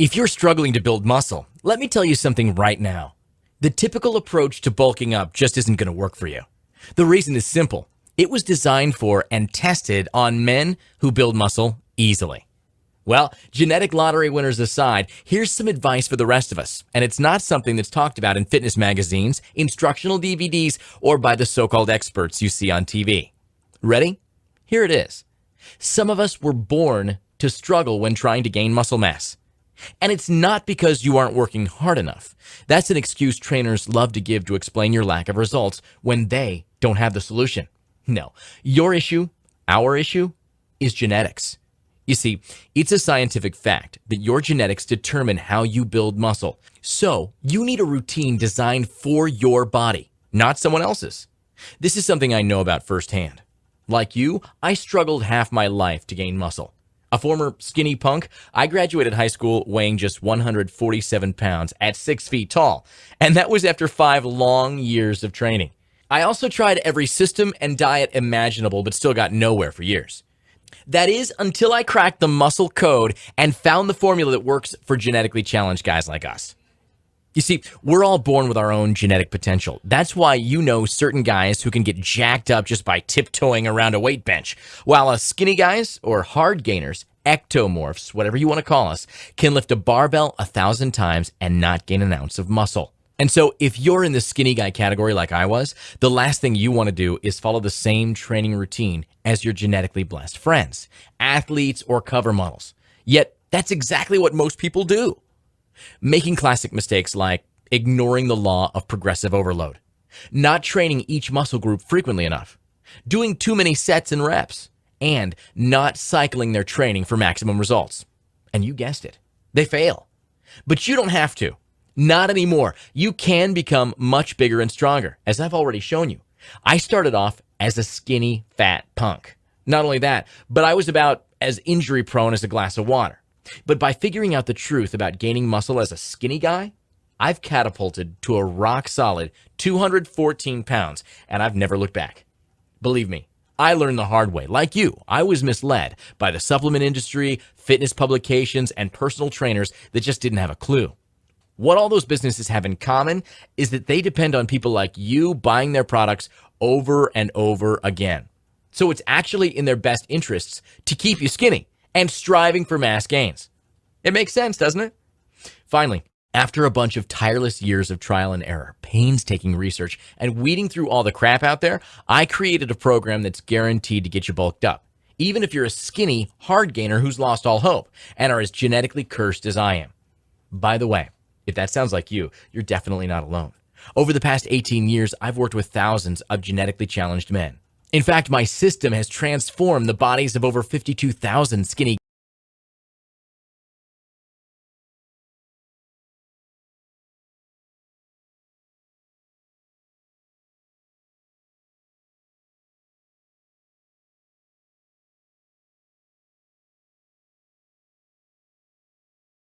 If you're struggling to build muscle, let me tell you something right now. The typical approach to bulking up just isn't going to work for you. The reason is simple. It was designed for and tested on men who build muscle easily. Well, genetic lottery winners aside, here's some advice for the rest of us, and it's not something that's talked about in fitness magazines, instructional DVDs, or by the so-called experts you see on TV. Ready? Here it is. Some of us were born to struggle when trying to gain muscle mass. And it's not because you aren't working hard enough. That's an excuse trainers love to give to explain your lack of results when they don't have the solution. No, your issue, our issue, is genetics. You see, it's a scientific fact that your genetics determine how you build muscle. So, you need a routine designed for your body, not someone else's. This is something I know about firsthand. Like you, I struggled half my life to gain muscle. A former skinny punk, I graduated high school weighing just 147 pounds at 6 feet tall, and that was after 5 long years of training. I also tried every system and diet imaginable, but still got nowhere for years. That is, until I cracked the muscle code and found the formula that works for genetically challenged guys like us. You see, we're all born with our own genetic potential. That's why you know certain guys who can get jacked up just by tiptoeing around a weight bench, while us skinny guys, or hard gainers, ectomorphs, whatever you want to call us, can lift a barbell 1,000 times and not gain an ounce of muscle. And so if you're in the skinny guy category like I was, the last thing you want to do is follow the same training routine as your genetically blessed friends, athletes, or cover models. Yet, that's exactly what most people do. Making classic mistakes like ignoring the law of progressive overload, not training each muscle group frequently enough, doing too many sets and reps, and not cycling their training for maximum results. And you guessed it, they fail. But you don't have to. Not anymore. You can become much bigger and stronger, as I've already shown you. I started off as a skinny, fat punk. Not only that, but I was about as injury prone as a glass of water. But by figuring out the truth about gaining muscle as a skinny guy, I've catapulted to a rock-solid 214 pounds, and I've never looked back. Believe me, I learned the hard way. Like you, I was misled by the supplement industry, fitness publications, and personal trainers that just didn't have a clue. What all those businesses have in common is that they depend on people like you buying their products over and over again. So it's actually in their best interests to keep you skinny and striving for mass gains. It makes sense, doesn't it? Finally, after a bunch of tireless years of trial and error, painstaking research, and weeding through all the crap out there, I created a program that's guaranteed to get you bulked up, even if you're a skinny, hard gainer who's lost all hope and are as genetically cursed as I am. By the way, if that sounds like you, you're definitely not alone. Over the past 18 years, I've worked with thousands of genetically challenged men. In fact, my system has transformed the bodies of over 52,000 skinny